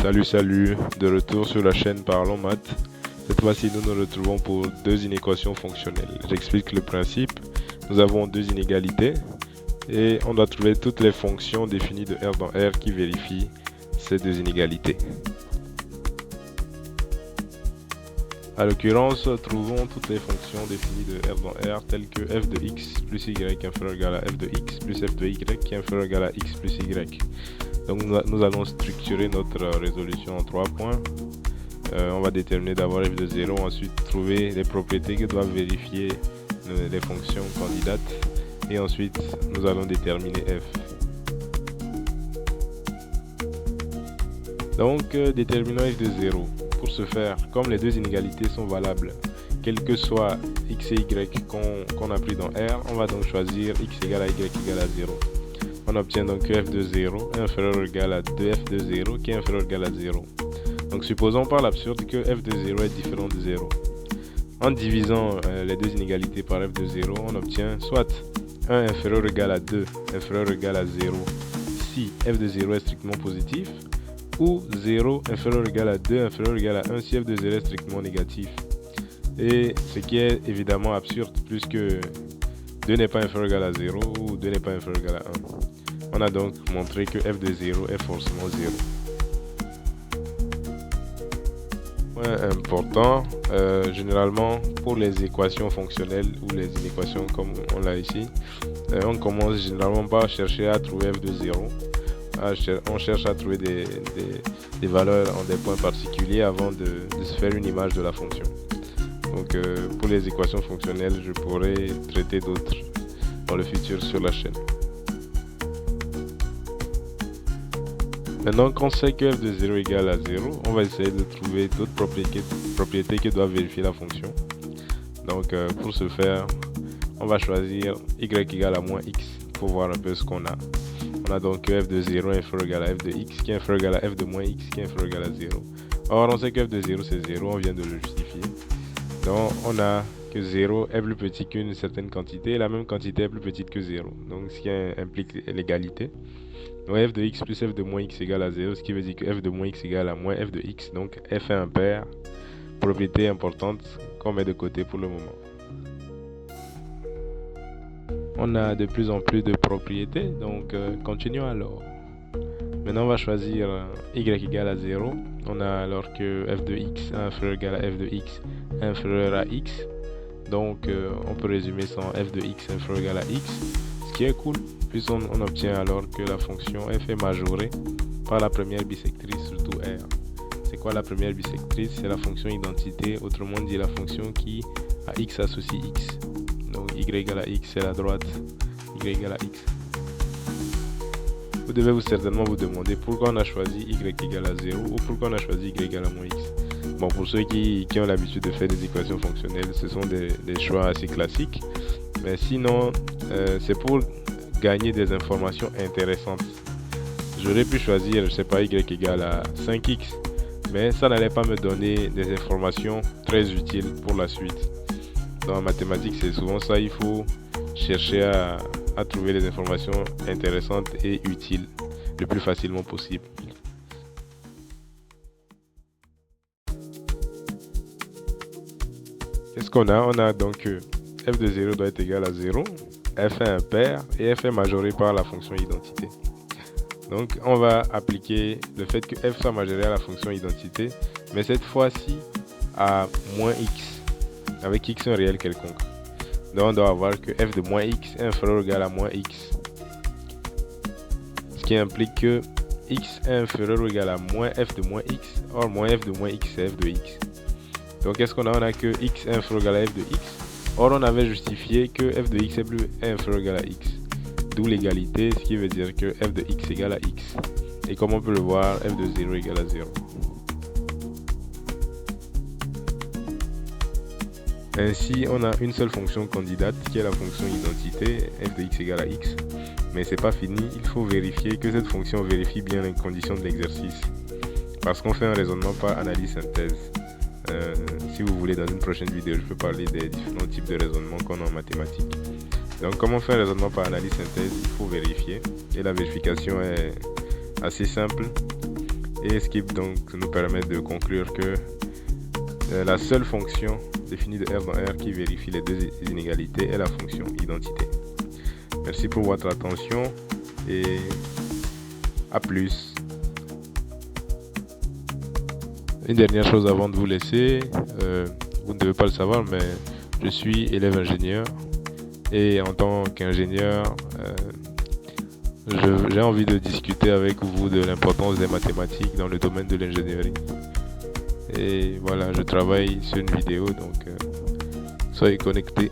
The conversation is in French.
Salut, de retour sur la chaîne Parlons Maths. Cette fois-ci, nous nous retrouvons pour deux inéquations fonctionnelles. J'explique le principe. Nous avons deux inégalités et on doit trouver toutes les fonctions définies de R dans R qui vérifient ces deux inégalités. À l'occurrence, trouvons toutes les fonctions définies de R dans R telles que f de x plus y inférieur égal à f de x plus f de y qui est inférieur égal à x plus y. Donc nous allons structurer notre résolution en 3 points. On va déterminer d'abord f de 0, ensuite trouver les propriétés que doivent vérifier les fonctions candidates et ensuite nous allons déterminer f. Donc déterminons f de 0. Pour ce faire, comme les deux inégalités sont valables, quel que soit x et y qu'on a pris dans R, on va donc choisir x égale à y égale à 0. On obtient donc que f de 0 est inférieur ou égal à 2f de 0 qui est inférieur ou égal à 0. Donc supposons par l'absurde que f de 0 est différent de 0. En divisant les deux inégalités par f de 0, on obtient soit 1 inférieur ou égal à 2 inférieur ou égal à 0 si f de 0 est strictement positif, ou 0 inférieur ou égal à 2 inférieur ou égal à 1 si f de 0 est strictement négatif. Et ce qui est évidemment absurde puisque 2 n'est pas inférieur ou égal à 0 ou 2 n'est pas inférieur ou égal à 1. On a donc montré que f de 0 est forcément 0. Point important, généralement pour les équations fonctionnelles ou les inéquations comme on l'a ici, on commence généralement par chercher à trouver f de 0. On cherche à trouver des valeurs en des points particuliers avant de se faire une image de la fonction. Donc pour les équations fonctionnelles, je pourrais traiter d'autres dans le futur sur la chaîne. Maintenant qu'on sait que f de 0 égale à 0, on va essayer de trouver d'autres propriétés que doit vérifier la fonction. Donc pour ce faire, on va choisir y égale à moins x pour voir un peu ce qu'on a. On a donc que f de 0 est inférieur ou égal à f de x qui est inférieur ou égal à f de moins x qui est inférieur ou égal à 0. Or on sait que f de 0 c'est 0, on vient de le justifier. Donc on a que 0 est plus petit qu'une certaine quantité et la même quantité est plus petite que 0. Donc ce qui implique l'égalité. Donc f de x plus f de moins x égale à 0, ce qui veut dire que f de moins x égale à moins f de x. Donc f est impair, propriété importante qu'on met de côté pour le moment. On a de plus en plus de propriétés, donc continuons alors. Maintenant on va choisir y égale à 0. On a alors que f de x est inférieur ou égal à f de x inférieur à x. Donc on peut résumer sans f de x inférieur ou égal à x, ce qui est cool, puisqu'on obtient alors que la fonction f est majorée par la première bisectrice, surtout R. C'est quoi la première bisectrice? C'est la fonction identité, autrement dit la fonction qui à x associe x. Donc y égale à x c'est la droite, y égale à x. Vous devez certainement vous demander pourquoi on a choisi y égale à 0 ou pourquoi on a choisi y égale à moins x. Bon, pour ceux qui ont l'habitude de faire des équations fonctionnelles, ce sont des choix assez classiques. Mais sinon, c'est pour gagner des informations intéressantes. J'aurais pu choisir, je sais pas, y égale à 5x, mais ça n'allait pas me donner des informations très utiles pour la suite. Dans la mathématique, c'est souvent ça, il faut chercher à trouver des informations intéressantes et utiles le plus facilement possible. Qu'est-ce qu'on a? On a donc que f de 0 doit être égal à 0, f est impair et f est majoré par la fonction identité. Donc on va appliquer le fait que f soit majoré à la fonction identité, mais cette fois-ci à moins x. Avec x un réel quelconque. Donc on doit avoir que f de moins x est inférieur ou égal à moins x. Ce qui implique que x est inférieur ou égal à moins f de moins x. Or moins f de moins x c'est f de x. Donc qu'est-ce qu'on a? On a que x est inférieur ou égal à f de x. Or on avait justifié que f de x est inférieur ou égal à x. D'où l'égalité, ce qui veut dire que f de x égale à x. Et comme on peut le voir, f de 0 égale à 0. Ainsi, on a une seule fonction candidate qui est la fonction identité, f de x égale à x. Mais c'est pas fini, il faut vérifier que cette fonction vérifie bien les conditions de l'exercice. Parce qu'on fait un raisonnement par analyse-synthèse. Si vous voulez, dans une prochaine vidéo, je peux parler des différents types de raisonnements qu'on a en mathématiques. Donc, comme on fait un raisonnement par analyse-synthèse, il faut vérifier. Et la vérification est assez simple. Et skip donc nous permet de conclure que la seule fonction définie de R dans R qui vérifie les deux inégalités est la fonction identité. Merci pour votre attention et à plus. Une dernière chose avant de vous laisser, vous ne devez pas le savoir, mais je suis élève ingénieur et en tant qu'ingénieur, j'ai envie de discuter avec vous de l'importance des mathématiques dans le domaine de l'ingénierie. Et voilà, je travaille sur une vidéo, donc soyez connectés.